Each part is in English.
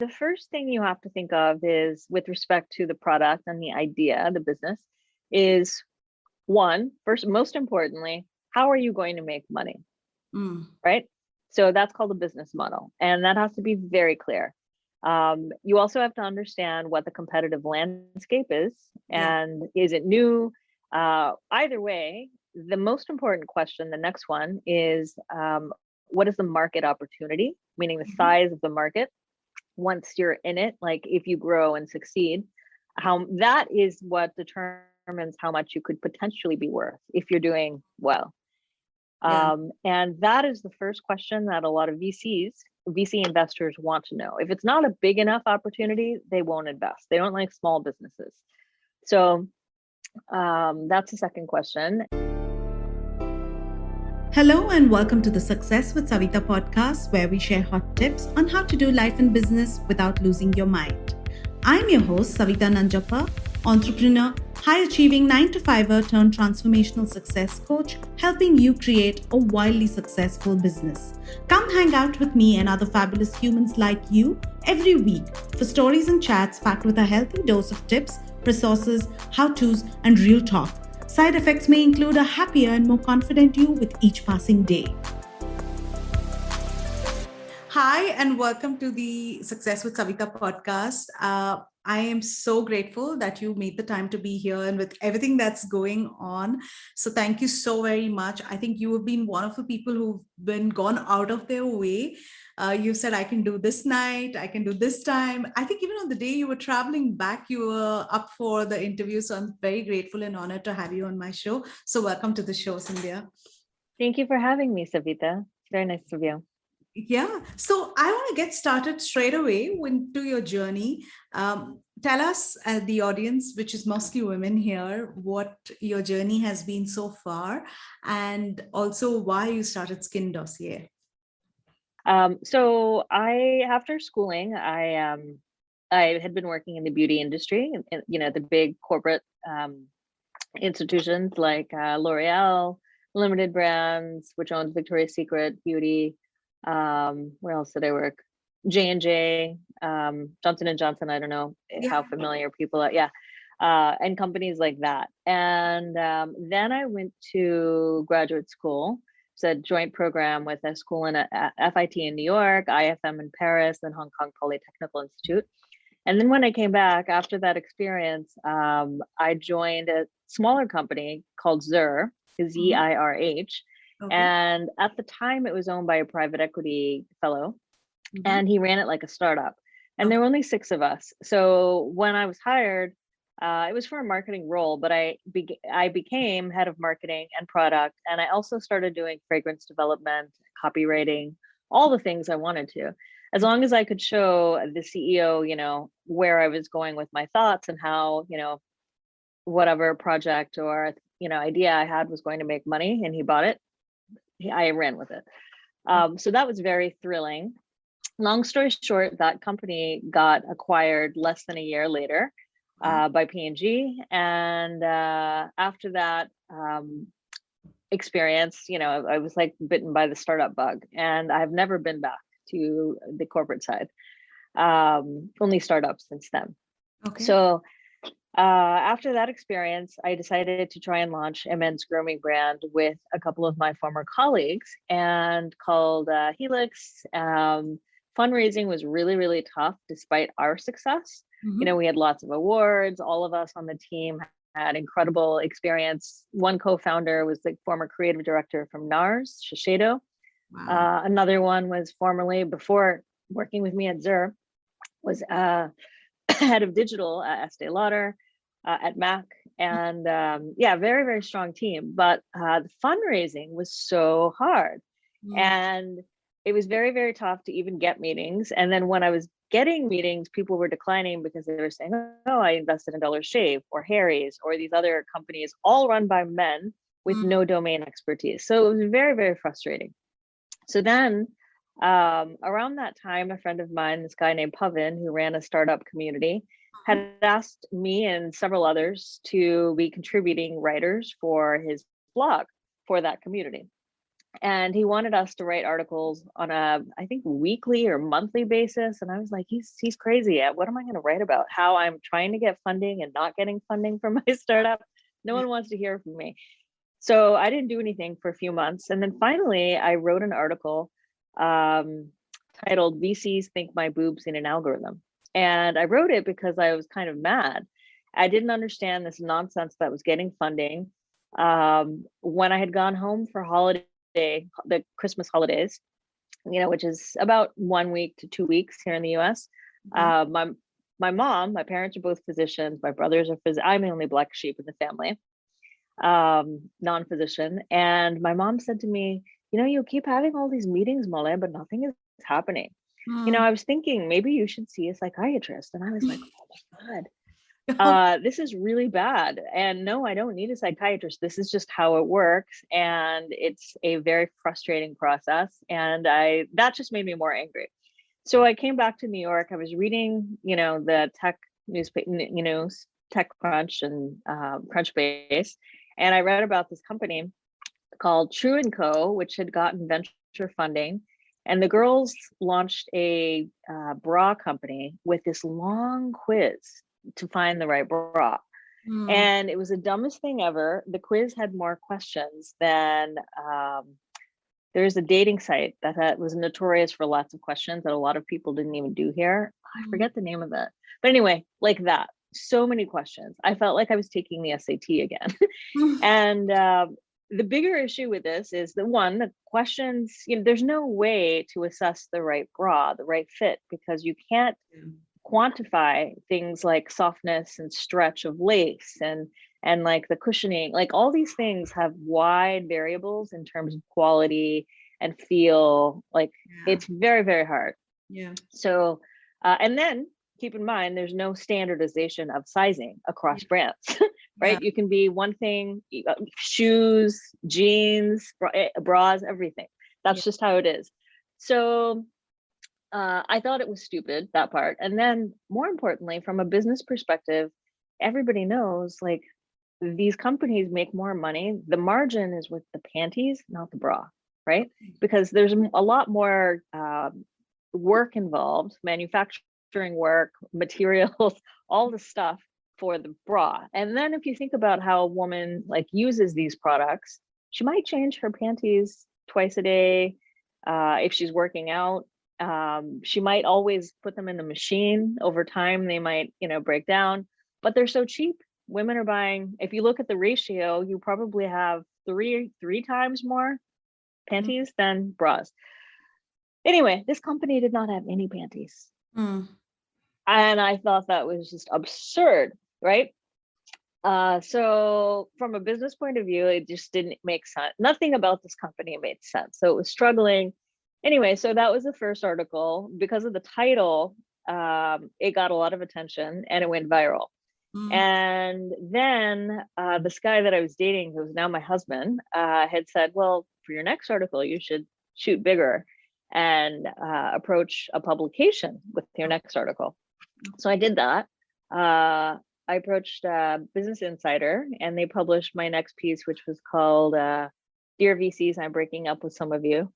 The first thing you have to think of is with respect to the product and the idea, the business, is first, most importantly, how are you going to make money, right? So that's called a business model, and that has to be very clear. You also have to understand what the competitive landscape is, and is it new? Either way, the most important question, the next one is, what is the market opportunity? Meaning the size of the market. Once you're in it, like if you grow and succeed, that is what determines how much you could potentially be worth if you're doing well. And that is the first question that a lot of VC investors want to know. If it's not a big enough opportunity, they won't invest. They don't like small businesses. So that's the second question. Hello and welcome to the Success with Savita podcast, where we share hot tips on how to do life and business without losing your mind. I'm your host, Savita Nanjappa, entrepreneur, high-achieving 9-to-5er turned transformational success coach, helping you create a wildly successful business. Come hang out with me and other fabulous humans like you every week for stories and chats packed with a healthy dose of tips, resources, how-tos, and real talk. Side effects may include a happier and more confident you with each passing day. Hi, and welcome to the Success with Savita podcast. I am so grateful that you made the time to be here and with everything that's going on. So thank you so very much. I think you have been one of the people who've been gone out of their way. You said, I can do this night, I can do this time. I think even on the day you were traveling back, you were up for the interview. So I'm very grateful and honored to have you on my show. So welcome to the show, Sindhya. Thank you for having me, Savita. It's very nice of you. Yeah. So I want to get started straight away into your journey. Tell us, the audience, which is mostly women here, what your journey has been so far, and also why you started Skin Dossier. So after schooling, I had been working in the beauty industry, the big corporate institutions like L'Oreal, Limited Brands, which owns Victoria's Secret Beauty. Where else did I work? J&J, Johnson & Johnson. I don't know how familiar people are. And companies like that. And then I went to graduate school. It's a joint program with a school in FIT in New York, IFM in Paris, and Hong Kong Polytechnical Institute. And then when I came back after that experience, I joined a smaller company called Zirh, Zirh. Okay. And at the time, it was owned by a private equity fellow, and he ran it like a startup. And there were only 6 of us. So when I was hired, it was for a marketing role, but I became head of marketing and product. And I also started doing fragrance development, copywriting, all the things I wanted to, as long as I could show the CEO, where I was going with my thoughts and how, whatever project or, idea I had was going to make money, and he bought it. I ran with it. So that was very thrilling. Long story short, that company got acquired less than a year later by P&G. And after that experience, I was like bitten by the startup bug, and I've never been back to the corporate side. Only startups since then. Okay. So after that experience, I decided to try and launch a men's grooming brand with a couple of my former colleagues, and called Helix. Fundraising was really, really tough despite our success. We had lots of awards. All of us on the team had incredible experience. One co-founder was the former creative director from NARS, Shiseido. Wow. Another one was formerly, before working with me at Zirh, was head of digital at Estee Lauder, at Mac, and very, very strong team. But the fundraising was so hard, and it was very, very tough to even get meetings. And then when I was getting meetings, people were declining because they were saying, "Oh, I invested in Dollar Shave or Harry's or these other companies, all run by men with no domain expertise." So it was very, very frustrating. So then, around that time, a friend of mine, this guy named Pavan, who ran a startup community, had asked me and several others to be contributing writers for his blog for that community. And he wanted us to write articles on a, I think, weekly or monthly basis. And I was like, he's crazy. What am I going to write about? How I'm trying to get funding and not getting funding for my startup. No one wants to hear from me. So I didn't do anything for a few months. And then finally, I wrote an article titled VCs Think My Boob's in an Algorithm. And I wrote it because I was kind of mad. I didn't understand this nonsense that was getting funding. When I had gone home for the Christmas holidays, which is about 1 week to 2 weeks here in the US. My mom, my parents are both physicians. My brothers are I'm the only black sheep in the family, non-physician. And my mom said to me, you keep having all these meetings, Mole, but nothing is happening. I was thinking maybe you should see a psychiatrist. And I was like, oh my God. This is really bad. And no, I don't need a psychiatrist. This is just how it works. And it's a very frustrating process. And that just made me more angry. So I came back to New York. I was reading, the tech newspaper, TechCrunch and Crunchbase. And I read about this company called True & Co., which had gotten venture funding. And the girls launched a bra company with this long quiz to find the right bra. And it was the dumbest thing ever. The quiz had more questions than there's a dating site that was notorious for lots of questions that a lot of people didn't even do here. I forget the name of it. But anyway, like that. So many questions. I felt like I was taking the SAT again. And the bigger issue with this is the questions, there's no way to assess the right bra, the right fit, because you can't quantify things like softness and stretch of lace and like the cushioning, like all these things have wide variables in terms of quality and feel. Like it's very, very hard. So and then keep in mind there's no standardization of sizing across brands. Right? You can be one thing, shoes, jeans, bras, everything. That's just how it is. So I thought it was stupid, that part. And then more importantly, from a business perspective, everybody knows like these companies make more money. The margin is with the panties, not the bra, right? Because there's a lot more work involved, manufacturing work, materials, all the stuff for the bra. And then if you think about how a woman like uses these products, she might change her panties twice a day. If she's working out, she might always put them in the machine. Over time, they might, break down, but they're so cheap. Women are buying, if you look at the ratio, you probably have three times more panties than bras. Anyway, this company did not have any panties. And I thought that was just absurd, right? So from a business point of view, it just didn't make sense. Nothing about this company made sense. So it was struggling. Anyway, so that was the first article. Because of the title, it got a lot of attention and it went viral. And then this guy that I was dating, who was now my husband, had said, well, for your next article, you should shoot bigger and approach a publication with your next article. So I did that. I approached Business Insider and they published my next piece, which was called Dear VCs, I'm Breaking Up with Some of You.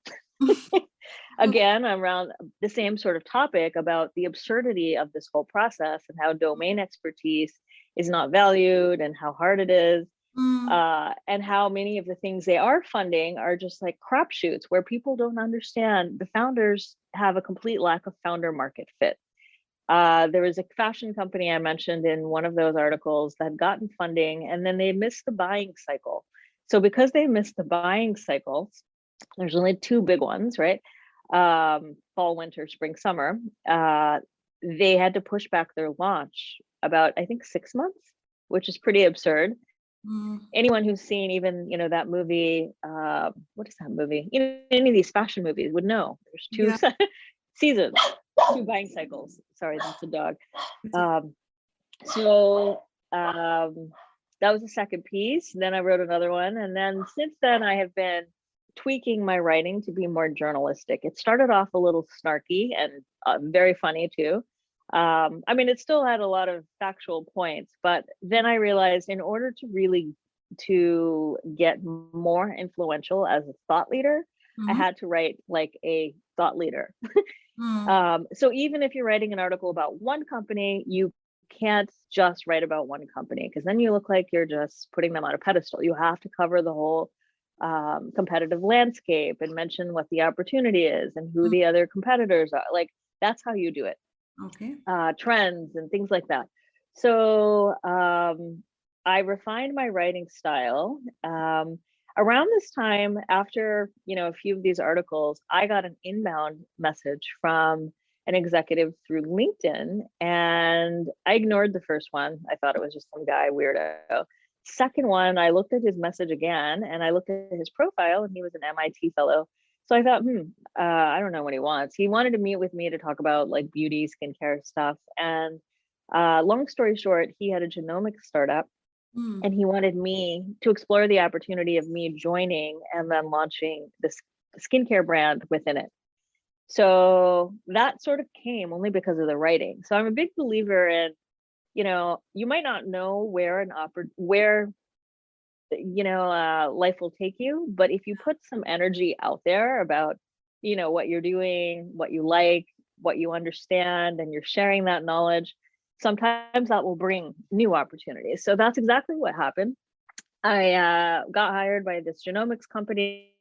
Again, around the same sort of topic about the absurdity of this whole process and how domain expertise is not valued and how hard it is. And how many of the things they are funding are just like crapshoots where people don't understand. The founders have a complete lack of founder market fit. There was a fashion company I mentioned in one of those articles that had gotten funding and then they missed the buying cycle. So because they missed the buying cycles, there's only two big ones, right? Fall, winter, spring, summer. They had to push back their launch about, I think, 6 months, which is pretty absurd. Anyone who's seen even, that movie, what is that movie? Any of these fashion movies would know. There's two seasons, two buying cycles. Sorry, that's a dog. So that was the second piece. Then I wrote another one. And then since then, I have been tweaking my writing to be more journalistic. It started off a little snarky and very funny too. I mean, it still had a lot of factual points, but then I realized in order to really to get more influential as a thought leader, I had to write like a thought leader. Mm. So even if you're writing an article about one company, you can't just write about one company, because then you look like you're just putting them on a pedestal. You have to cover the whole competitive landscape and mention what the opportunity is and who the other competitors are. Like, that's how you do it. Okay. Trends and things like that. So I refined my writing style. Around this time, after a few of these articles, I got an inbound message from an executive through LinkedIn, and I ignored the first one. I thought it was just some guy weirdo. Second one, I looked at his message again, and I looked at his profile, and he was an MIT fellow. So I thought, I don't know what he wants. He wanted to meet with me to talk about like beauty, skincare stuff. And long story short, he had a genomics startup, and he wanted me to explore the opportunity of me joining and then launching this skincare brand within it. So that sort of came only because of the writing. So I'm a big believer in, you might not know where life will take you, but if you put some energy out there about, what you're doing, what you like, what you understand, and you're sharing that knowledge, sometimes that will bring new opportunities. So that's exactly what happened. I got hired by this genomics company.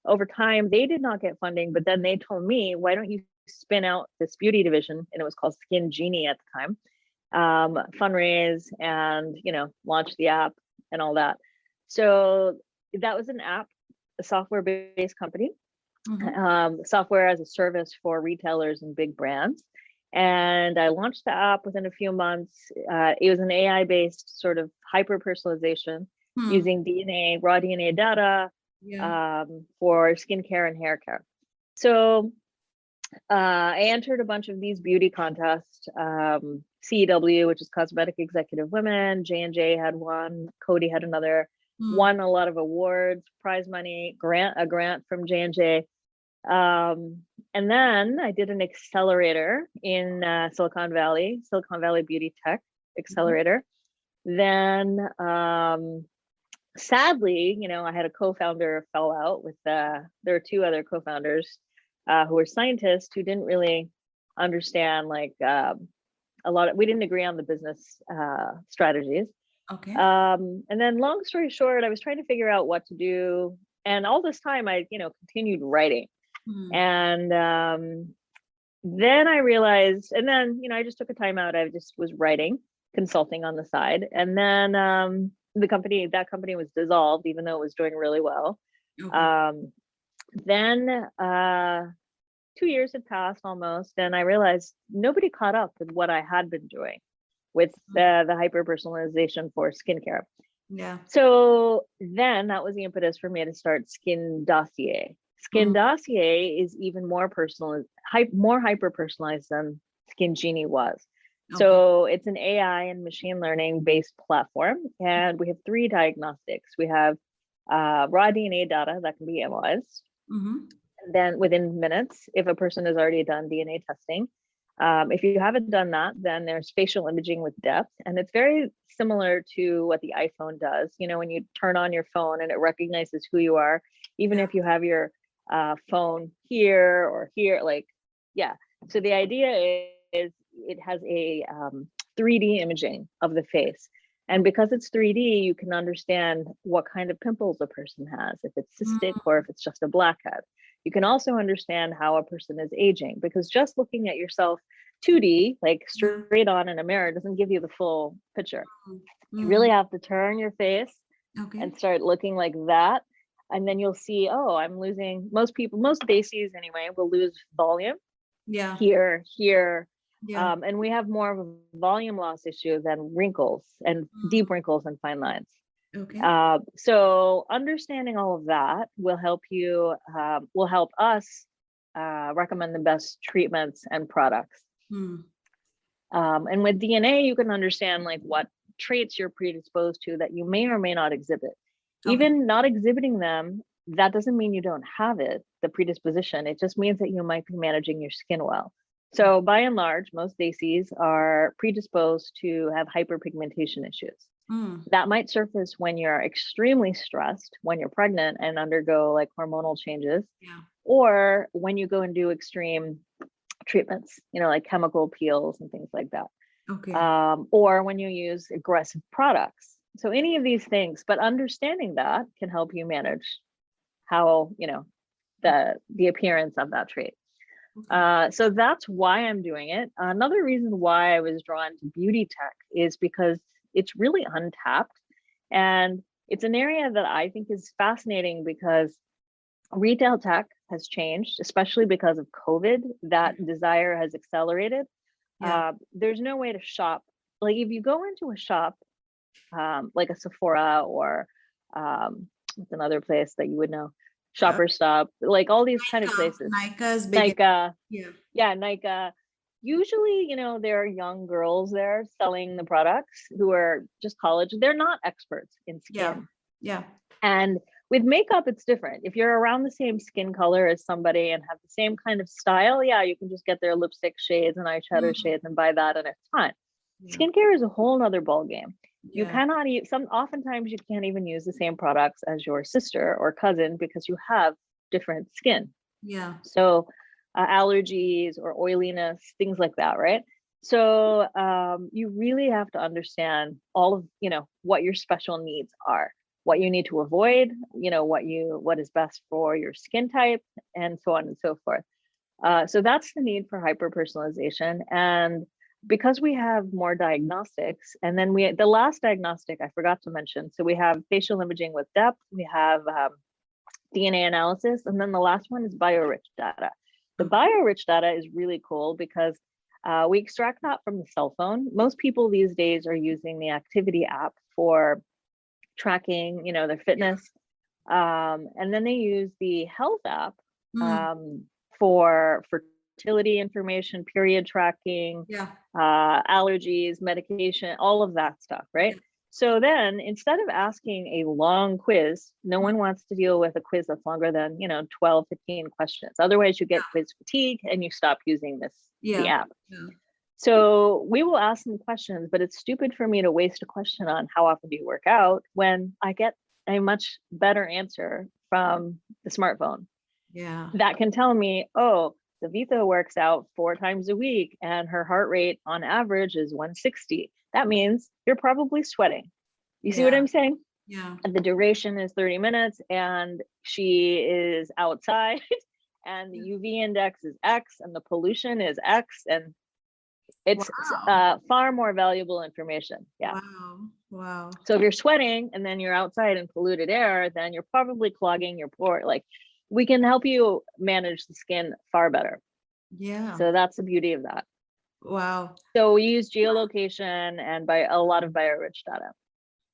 Over time, they did not get funding, but then they told me, why don't you spin out this beauty division? And it was called SkinGenie at the time. Fundraise and, launch the app and all that. So that was an app, a software-based company, software as a service for retailers and big brands. And I launched the app within a few months. It was an AI-based sort of hyper-personalization using raw DNA data for skincare and hair care. So I entered a bunch of these beauty contests. CEW, which is Cosmetic Executive Women, J&J had one, Coty had another, won a lot of awards, prize money, a grant from J&J. And then I did an accelerator in Silicon Valley Beauty Tech Accelerator. Then sadly, I had a co-founder fell out with, there were two other co-founders who were scientists who didn't really understand we didn't agree on the business strategies. Okay. And then long story short, I was trying to figure out what to do. And all this time I, continued writing. And then I realized, and then, I just took a time out. I just was writing, consulting on the side. And then that company was dissolved, even though it was doing really well. Okay. Then 2 years had passed almost, and I realized nobody caught up with what I had been doing with the hyper-personalization for skincare. Yeah. So then that was the impetus for me to start Dossier. Dossier is even more more hyper-personalized than SkinGenie was. Okay. So it's an AI and machine learning based platform, and we have 3 diagnostics. We have raw DNA data that can be analyzed. Then within minutes, if a person has already done DNA testing. If you haven't done that, then there's facial imaging with depth. And it's very similar to what the iPhone does. When you turn on your phone and it recognizes who you are, even if you have your phone here or here, So the idea is it has a 3D imaging of the face. And because it's 3D, you can understand what kind of pimples a person has, if it's cystic or if it's just a blackhead. You can also understand how a person is aging, because just looking at yourself 2D, like straight on in a mirror, doesn't give you the full picture. You really have to turn your face and start looking like that. And then you'll see, I'm losing, most bases anyway, will lose volume. Yeah. Here. Yeah. And we have more of a volume loss issue than wrinkles and deep wrinkles and fine lines. Okay. So understanding all of that will help us recommend the best treatments and products. And with DNA, you can understand what traits you're predisposed to that you may or may not exhibit. Okay. Even not exhibiting them, that doesn't mean you don't have it, the predisposition. It just means that you might be managing your skin well. So by and large, most bases are predisposed to have hyperpigmentation issues. That might surface when you're extremely stressed, when you're pregnant and undergo like hormonal changes, or when you go and do extreme treatments, like chemical peels and things like that. Okay. Or when you use aggressive products. So any of these things, but understanding that can help you manage how, the appearance of that trait. Okay. So that's why I'm doing it. Another reason why I was drawn to beauty tech is because it's really untapped. And it's an area that I think is fascinating because retail tech has changed, especially because of COVID. That desire has accelerated. There's no way to shop. Like if you go into a shop, like a Sephora or what's another place that you would know? Shopper Stop, like all these kind of places. Nykaa is big. Nykaa. Yeah, Nykaa. Usually, there are young girls there selling the products who are just college. They're not experts in skin. Yeah. And with makeup, it's different. If you're around the same skin color as somebody and have the same kind of style, you can just get their lipstick shades and eyeshadow shades and buy that and it's fine. Skincare is a whole nother ball game. You cannot oftentimes you can't even use the same products as your sister or cousin because you have different skin. So allergies or oiliness, things like that, right? So you really have to understand all of, what your special needs are, what you need to avoid, what is best for your skin type, and so on and so forth. So that's the need for hyper-personalization. And because we have more diagnostics, and then the last diagnostic I forgot to mention. So we have facial imaging with depth, we have DNA analysis, and then the last one is bio-rich data. The bio-rich data is really cool because we extract that from the cell phone. Most people these days are using the activity app for tracking, their fitness. And then they use the health app for fertility information, period tracking, allergies, medication, all of that stuff, right? So then instead of asking a long quiz, no one wants to deal with a quiz that's longer than, 12, 15 questions. Otherwise you get quiz fatigue and you stop using the app. So we will ask them questions, but it's stupid for me to waste a question on how often do you work out when I get a much better answer from the smartphone. That can tell me, oh, Savita works out 4 times a week and her heart rate on average is 160. That means you're probably sweating. You see what I'm saying? And the duration is 30 minutes and she is outside and the UV index is X and the pollution is X, and it's far more valuable information. Wow. So if you're sweating and then you're outside in polluted air, then you're probably clogging your pore. Like, we can help you manage the skin far better. So that's the beauty of that. Wow. So we use geolocation and by a lot of bio-rich data.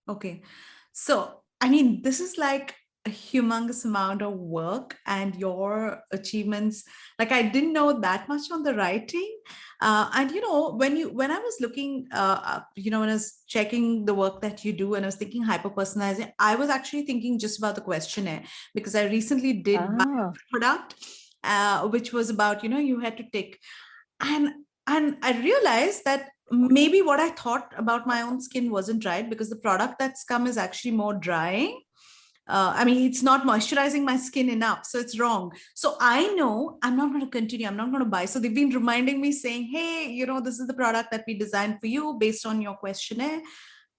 Okay. So, I mean, this is like a humongous amount of work, and your achievements, like I didn't know that much on the writing. And when I was looking, when I was checking the work that you do, and I was thinking hyper-personalizing, I was actually thinking just about the questionnaire, because I recently did buy a product, which was about, you had to take, and I realized that maybe what I thought about my own skin wasn't right, because the product that's come is actually more drying. I mean, it's not moisturizing my skin enough. So it's wrong. So I know I'm not going to continue. I'm not going to buy. So they've been reminding me saying, hey, this is the product that we designed for you based on your questionnaire.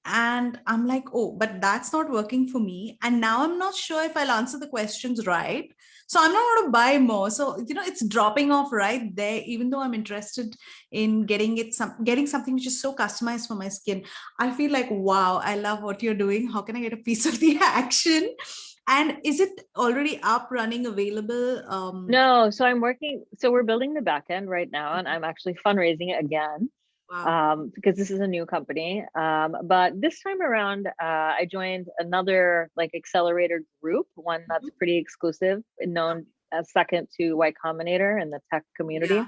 And I'm like, oh, but that's not working for me. And now I'm not sure if I'll answer the questions right. So I'm not going to buy more. So, it's dropping off right there, even though I'm interested in getting something which is so customized for my skin. I feel like, wow, I love what you're doing. How can I get a piece of the action? And is it already up, running, available? No, so we're building the back end right now, and I'm actually fundraising it again. Wow. Because this is a new company. But this time around, I joined another accelerator group, one that's pretty exclusive and known as second to Y Combinator in the tech community.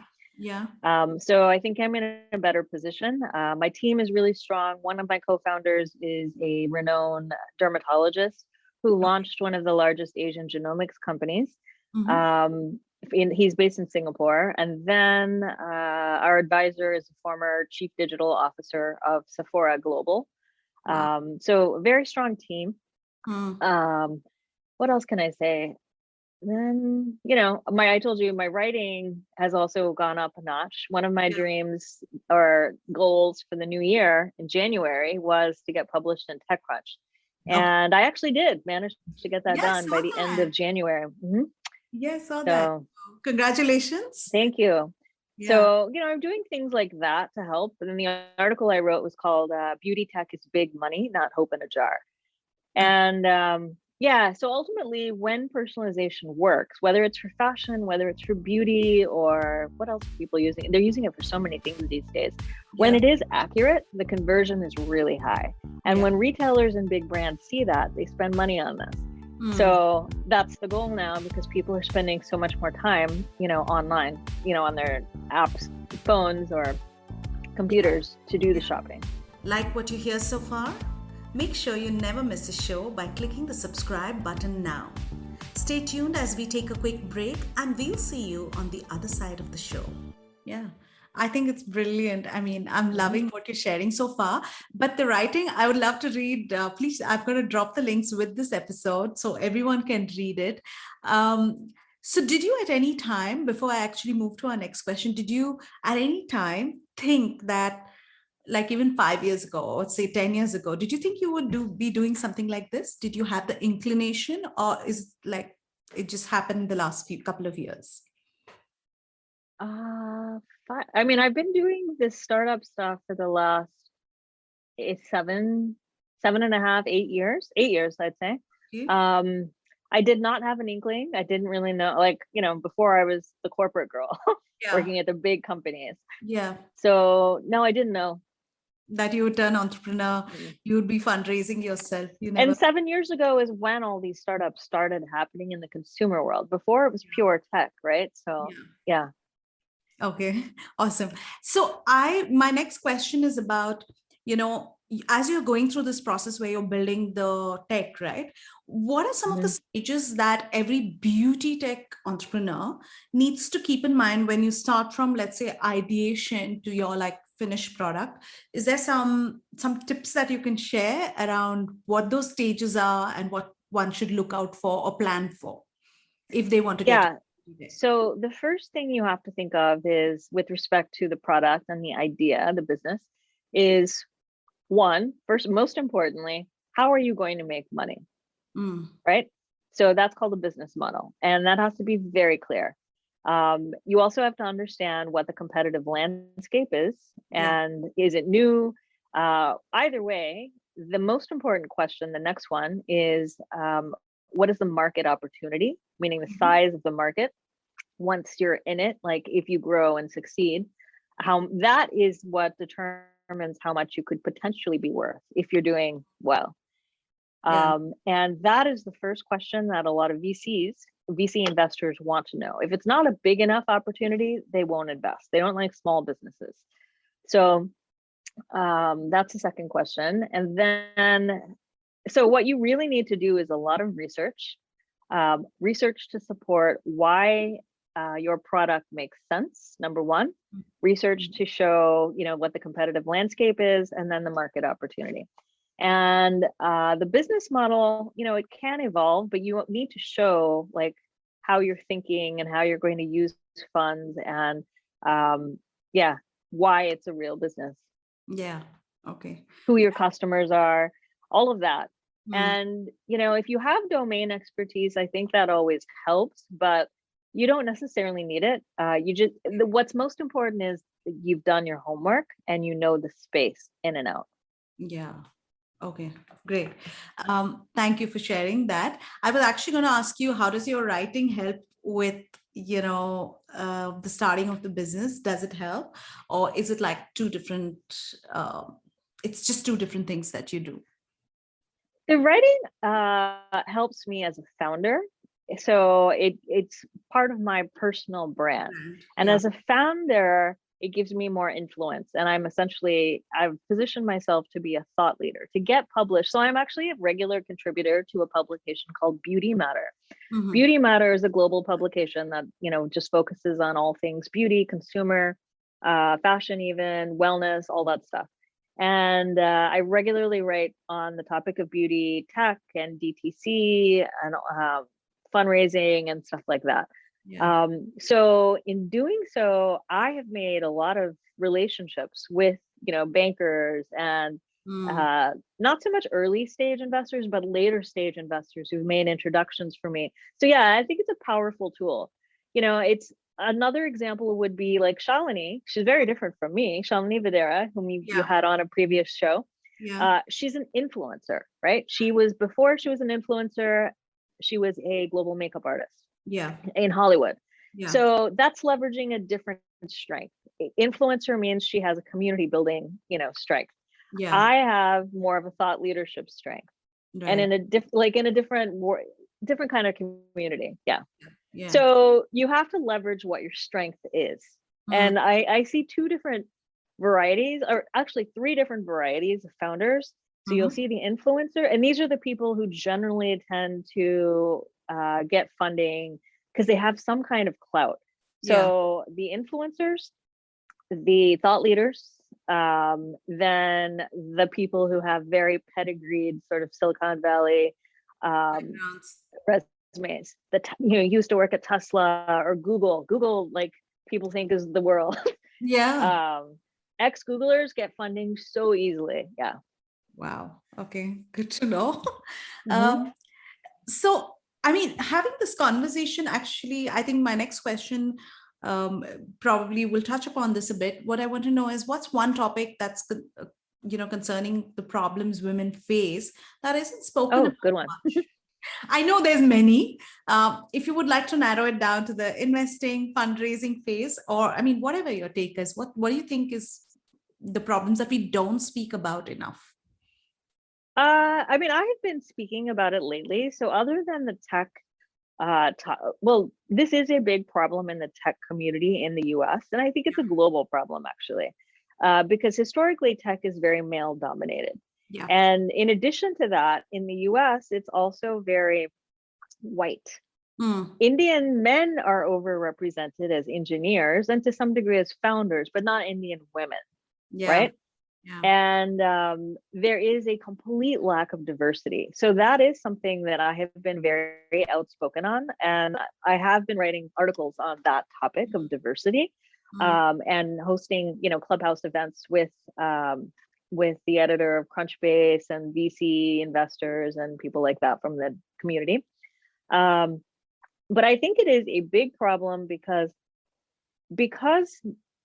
So I think I'm in a better position. My team is really strong. One of my co-founders is a renowned dermatologist who launched one of the largest Asian genomics companies. He's based in Singapore. And then our advisor is a former chief digital officer of Sephora Global. So a very strong team. Mm. What else can I say? Then, I told you my writing has also gone up a notch. One of my Yeah. dreams or goals for the new year in January was to get published in TechCrunch. Okay. And I actually did manage to get that Yeah, I done by saw the end that. of January. Yeah, I saw that. So Congratulations. thank you. Yeah. So, I'm doing things like that to help. And then the article I wrote was called Beauty Tech is Big Money, Not Hope in a Jar. And so ultimately, when personalization works, whether it's for fashion, whether it's for beauty, or what else are people using? They're using it for so many things these days. When it is accurate, the conversion is really high. And when retailers and big brands see that, they spend money on this. So that's the goal now, because people are spending so much more time, online, on their apps, phones, or computers to do the shopping. Like what you hear so far? Make sure you never miss a show by clicking the subscribe button now. Stay tuned as we take a quick break, and we'll see you on the other side of the show. Yeah, I think it's brilliant. I mean, I'm loving what you're sharing so far. But the writing, I would love to read. Please, I'm going to drop the links with this episode so everyone can read it. So did you at any time, before I actually move to our next question, did you at any time think that, like even 5 years ago, or say 10 years ago, did you think you would be doing something like this? Did you have the inclination, or is it like it just happened the last couple of years? I've been doing this startup stuff for the last 7.5, 8 years, I'd say. Okay. I did not have an inkling. I didn't really know, before I was the corporate girl working at the big companies. Yeah. So no, I didn't know That you would turn entrepreneur, you would be fundraising yourself. You never. And 7 years ago is when all these startups started happening in the consumer world. Before it was pure tech, right? So yeah. Okay, awesome. So my next question is about, as you're going through this process where you're building the tech, right? What are some of the stages that every beauty tech entrepreneur needs to keep in mind when you start from, let's say, ideation to your finished product? Is there some tips that you can share around what those stages are and what one should look out for or plan for if they want to get? So the first thing you have to think of is, with respect to the product and the idea, the business, is first, most importantly, how are you going to make money? Right? So that's called a business model. And that has to be very clear. You also have to understand what the competitive landscape is, and is it new? Either way, the most important question, the next one, is what is the market opportunity, meaning the size of the market once you're in it, like if you grow and succeed, that is what determines how much you could potentially be worth if you're doing well. And that is the first question that a lot of VC investors want to know. If it's not a big enough opportunity, they won't invest. They don't like small businesses. So that's the second question. And then, so what you really need to do is a lot of research to support why your product makes sense, number one. Research to show, what the competitive landscape is, and then the market opportunity. And the business model, it can evolve, but you need to show how you're thinking and how you're going to use funds, and why it's a real business. Yeah. Okay. Who your customers are, all of that. And, if you have domain expertise, I think that always helps, but you don't necessarily need it. What's most important is that you've done your homework and you know the space in and out. Yeah. Okay, great. Thank you for sharing that. I was actually going to ask you, how does your writing help with, the starting of the business? Does it help, or is it like two different, it's just two different things that you do? The writing helps me as a founder. So it's part of my personal brand. And as a founder, it gives me more influence. And I've positioned myself to be a thought leader, to get published. So I'm actually a regular contributor to a publication called BeautyMatter. BeautyMatter is a global publication that, just focuses on all things beauty, consumer, fashion, even wellness, all that stuff. And I regularly write on the topic of beauty tech and DTC and fundraising and stuff like that. Yeah. So in doing so, I have made a lot of relationships with, bankers and not so much early stage investors, but later stage investors who've made introductions for me. So yeah, I think it's a powerful tool. It's another example would be like Shalini. She's very different from me, Shalini Videra, whom you had on a previous show. Yeah. She's an influencer, right? Before she was an influencer, she was a global makeup artist in Hollywood. Yeah. So that's leveraging a different strength. Influencer means she has a community building, strength. Yeah. I have more of a thought leadership strength, and in a different kind of community. Yeah. So you have to leverage what your strength is. And I see two different varieties, or actually three different varieties of founders. So you'll see the influencer, and these are the people who generally tend to get funding because they have some kind of clout. So the influencers, the thought leaders, then the people who have very pedigreed sort of Silicon Valley resumes that used to work at Tesla or Google. Google, like, people think is the world. Ex-Googlers get funding so easily. Yeah. Wow. Okay. Good to know. So, I mean, having this conversation, actually, I think my next question probably will touch upon this a bit. What I want to know is, what's one topic that's concerning the problems women face that isn't spoken about good one. much? I know there's many. If you would like to narrow it down to the investing, fundraising phase, or I mean, whatever your take is, what do you think is the problems that we don't speak about enough? I mean, I have been speaking about it lately. So other than the tech, well, this is a big problem in the tech community in the US, and I think it's a global problem actually, because historically tech is very male dominated. And in addition to that, in the US, it's also very white. Indian men are overrepresented as engineers and to some degree as founders, but not Indian women, right? And there is a complete lack of diversity. So that is something that I have been very outspoken on. And I have been writing articles on that topic of diversity, and hosting, Clubhouse events with the editor of Crunchbase and VC investors and people like that from the community. But I think it is a big problem because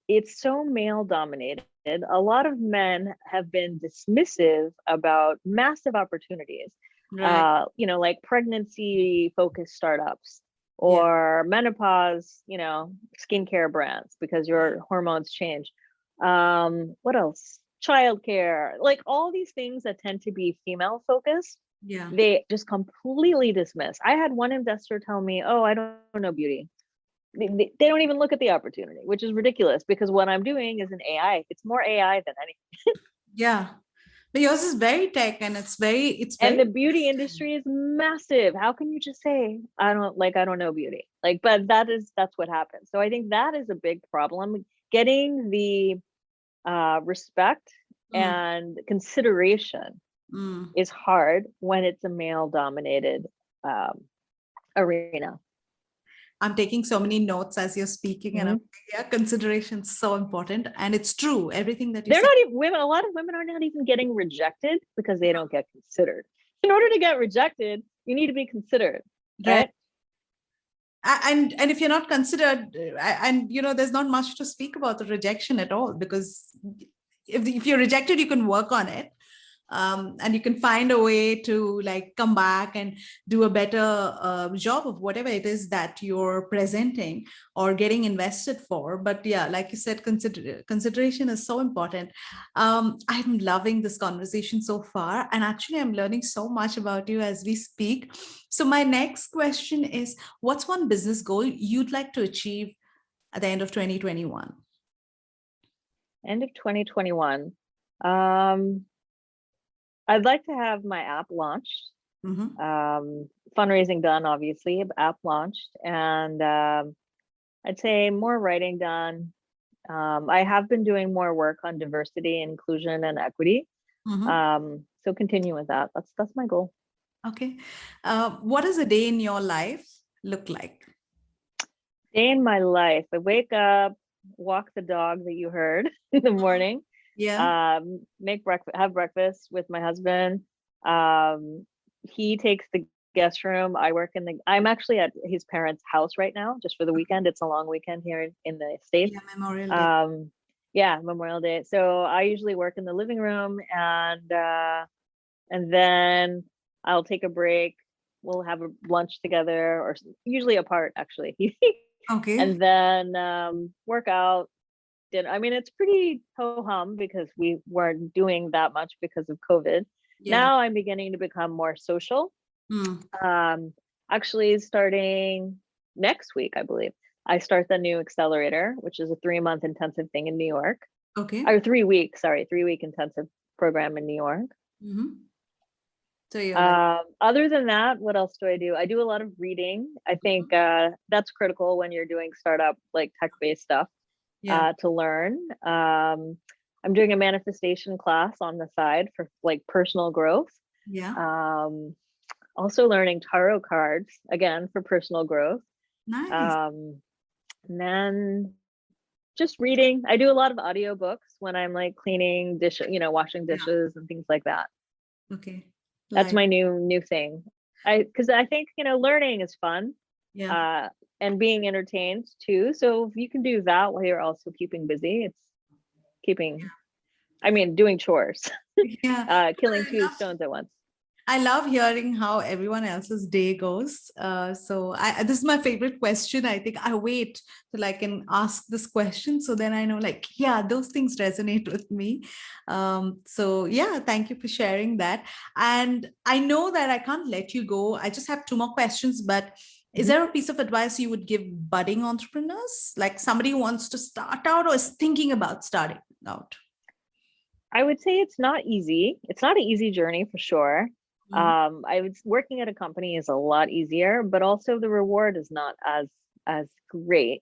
it's so male dominated. A lot of men have been dismissive about massive opportunities, like pregnancy focused startups or menopause, skincare brands because your hormones change. What else? Childcare, like all these things that tend to be female focused. They just completely dismiss. I had one investor tell me, "Oh, I don't know beauty." They don't even look at the opportunity, which is ridiculous because what I'm doing is an AI. It's more AI than anything. But yours is very tech, and it's very and the beauty industry is massive. How can you just say I don't know beauty? But that's what happens. So I think that is a big problem. Getting the respect and consideration is hard when it's a male dominated arena. I'm taking so many notes as you're speaking, and consideration is so important, and it's true. Everything that you said. Not even women. A lot of women are not even getting rejected because they don't get considered. In order to get rejected, you need to be considered, right? And if you're not considered, and there's not much to speak about the rejection at all, because if you're rejected, you can work on it. And you can find a way to come back and do a better job of whatever it is that you're presenting or getting invested for. But yeah, like you said, consideration is so important. I'm loving this conversation so far, and actually I'm learning so much about you as we speak. So my next question is, what's one business goal you'd like to achieve at the end of 2021? End of 2021. I'd like to have my app launched, fundraising done, obviously, app launched, and I'd say more writing done, I have been doing more work on diversity, inclusion, and equity. So continue with that. That's my goal. Okay. What does a day in your life look like? Day in my life. I wake up, walk the dog that you heard in the morning. Yeah. Make breakfast, have breakfast with my husband. He takes the guest room. I'm actually at his parents' house right now, just for the weekend. It's a long weekend here in the States. Yeah, Memorial Day. Yeah, Memorial Day. So I usually work in the living room, and then I'll take a break. We'll have a lunch together, or usually apart, actually. Okay. And then work out. I mean, it's pretty ho-hum because we weren't doing that much because of COVID. Yeah. Now I'm beginning to become more social. Actually, starting next week, I believe, I start the new accelerator, which is a 3-month intensive thing in New York. Okay. Or 3-week intensive program in New York. So you're Other than that, what else do? I do a lot of reading. I think that's critical when you're doing startup, like tech-based stuff, to learn. I'm doing a manifestation class on the side for like personal growth. Yeah. Also learning tarot cards, again, for personal growth. Nice. And then just reading. I do a lot of audiobooks when I'm like cleaning dishes, washing dishes and things like that. Okay. That's my new thing. Because I think, learning is fun. Yeah. And being entertained too. So if you can do that while you're also keeping busy, doing chores. Yeah. Killing two stones at once. I love hearing how everyone else's day goes. So this is my favorite question. I think I wait till I can ask this question. So then I know those things resonate with me. So yeah, thank you for sharing that. And I know that I can't let you go. I just have 2 more questions, but is there a piece of advice you would give budding entrepreneurs? Like somebody who wants to start out or is thinking about starting out? I would say it's not easy. It's not an easy journey for sure. Working at a company is a lot easier, but also the reward is not as great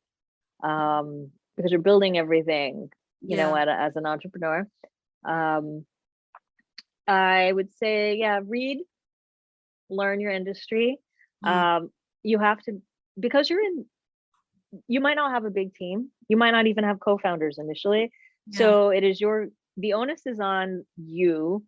because you're building everything, as an entrepreneur. I would say, read, learn your industry. You have to, because you might not have a big team. You might not even have co-founders initially. So the onus is on you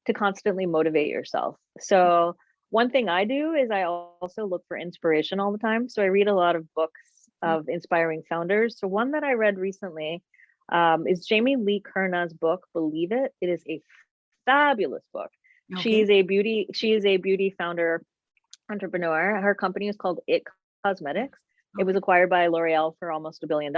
to constantly motivate yourself. So one thing I do is I also look for inspiration all the time. So I read a lot of books of inspiring founders. So one that I read recently is Jamie Lee Curna's book, Believe It. It is a fabulous book. Okay. She is a beauty founder entrepreneur. Her company is called It Cosmetics. It was acquired by L'Oreal for almost $1 billion.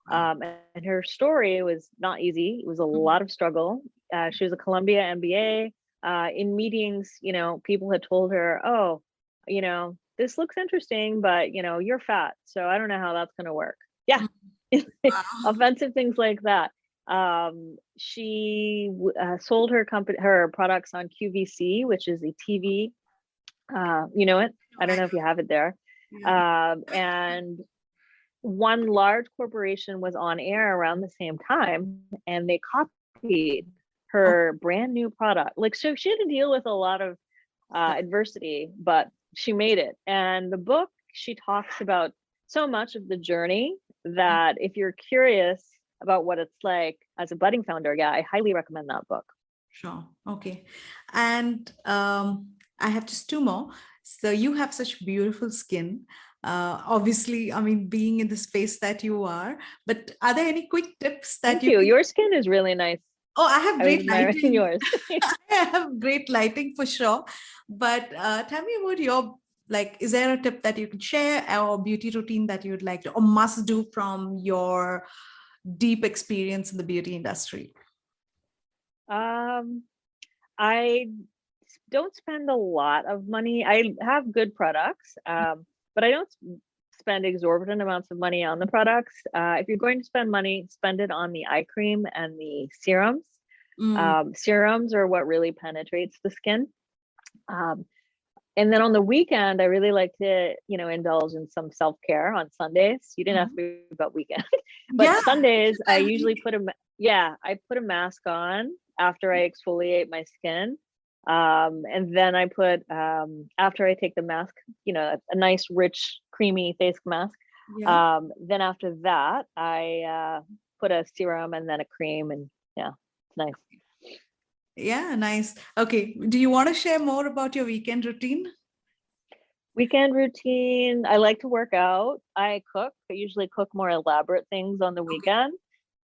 And her story was not easy. It was a lot of struggle. She was a Columbia MBA. In meetings, people had told her, oh, this looks interesting, but you're fat. So I don't know how that's going to work. Yeah. Offensive things like that. She sold her products on QVC, which is a TV. You know it? I don't know if you have it there. And one large corporation was on air around the same time, and they copied her brand new product. So she had to deal with a lot of adversity, but she made it. And the book, she talks about so much of the journey that if you're curious about what it's like as a budding founder, I highly recommend that book. Sure. Okay. And I have just 2 more. So you have such beautiful skin. Obviously, being in the space that you are, but are there any quick tips that Thank you? Your skin is really nice. Oh, I have great lighting. Yours. I have great lighting for sure. But tell me about your, is there a tip that you could share or beauty routine that you'd like to, or must do from your deep experience in the beauty industry? I don't spend a lot of money. I have good products, but I don't spend exorbitant amounts of money on the products. If you're going to spend money, spend it on the eye cream and the serums. Serums are what really penetrates the skin. And then on the weekend, I really like to, indulge in some self-care on Sundays. You didn't ask me about weekend, but Yeah, Sundays I usually I put a mask on after I exfoliate my skin. And then I put, after I take the mask, a nice, rich, creamy face mask. yeah. Then after that, I put a serum and then a cream, and yeah, it's nice. Yeah, nice. Okay. Do you want to share more about your weekend routine? Weekend routine, I like to work out. I cook. I usually cook more elaborate things on the weekend.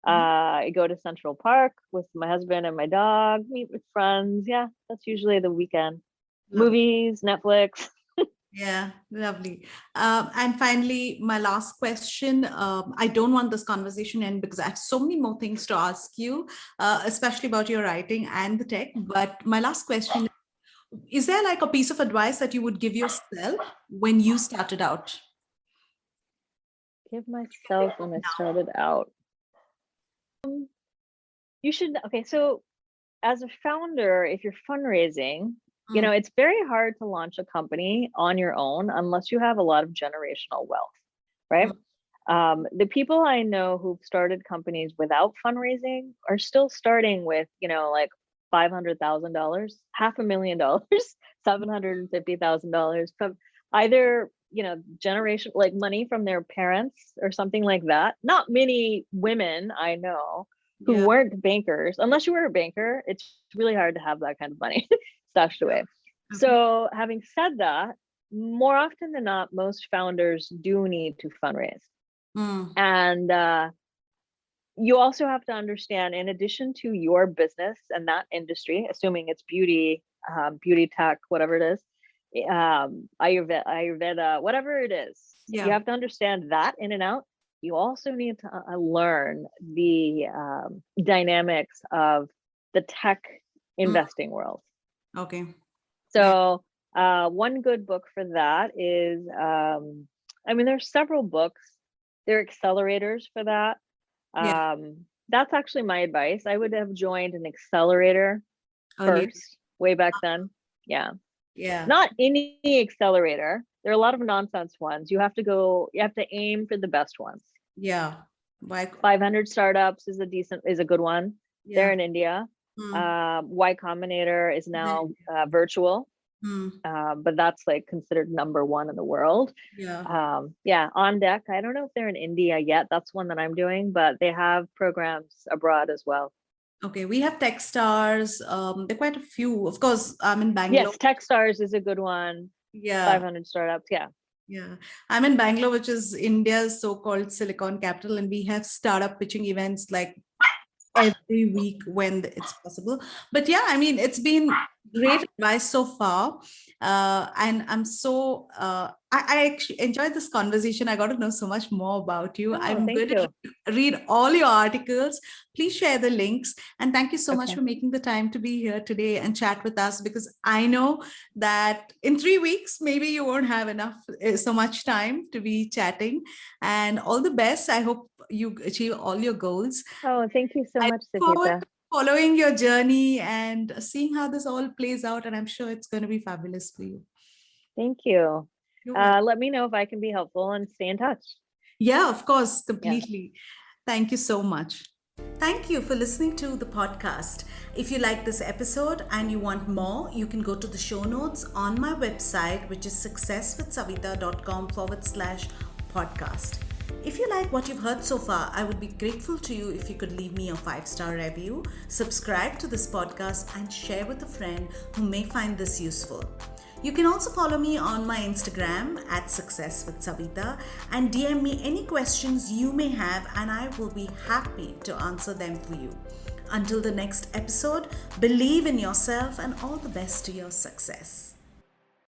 I go to Central Park with my husband and my dog, meet with friends. Yeah, that's usually the weekend. Lovely. Movies, Netflix. Yeah, lovely. And finally, my last question. I don't want this conversation to end because I have so many more things to ask you, especially about your writing and the tech. But my last question is there like a piece of advice that you would give yourself when you started out? Give myself when I started out. Okay, so as a founder, if you're fundraising, it's very hard to launch a company on your own unless you have a lot of generational wealth, right? The people I know who've started companies without fundraising are still starting with, like $500,000, $500,000, $750,000 from either, generation, like money from their parents or something like that. Not many women I know who Yeah. weren't bankers. Unless you were a banker, it's really hard to have that kind of money stashed away. Okay. So having said that, more often than not, most founders do need to fundraise. And you also have to understand, in addition to your business and that industry, assuming it's beauty, beauty tech, whatever it is, Ayurveda, whatever it is, you have to understand that in and out. You also need to learn the dynamics of the tech investing world. Okay. So one good book for that is, there's several books. There are accelerators for that. That's actually my advice. I would have joined an accelerator first, way back then. Yeah. Not any accelerator. There are a lot of nonsense ones. You have to aim for the best ones. 500 Startups is a good one. They're in India. Y Combinator is now virtual. But that's like considered #1 in the world. OnDeck, I don't know if they're in India yet. That's one that I'm doing, but they have programs abroad as well. Okay, we have Techstars. There are quite a few. Of course, I'm in Bangalore. Yes, Techstars is a good one. 500 Startups, Yeah, I'm in Bangalore, which is India's so-called Silicon capital, and we have startup pitching events like every week when it's possible. But yeah, it's been great advice so far, and I'm so I actually enjoyed this conversation. I got to know so much more about you. I'm going to read all your articles. Please share the links, and thank you so much for making the time to be here today and chat with us, because I know that in 3 weeks maybe you won't have so much time to be chatting. And all the best. I hope you achieve all your goals. Oh, thank you so much, Sindhya. Following your journey and seeing how this all plays out, and I'm sure it's going to be fabulous for you. Thank you. Let me know if I can be helpful, and stay in touch. Yeah, of course, completely. Thank you so much. Thank you for listening to the podcast. If you like this episode and you want more, you can go to the show notes on my website, which is successwithsavita.com/podcast. If you like what you've heard so far, I would be grateful to you if you could leave me a 5-star review, subscribe to this podcast, and share with a friend who may find this useful. You can also follow me on my Instagram @successwithsavita and DM me any questions you may have, and I will be happy to answer them for you. Until the next episode, believe in yourself and all the best to your success.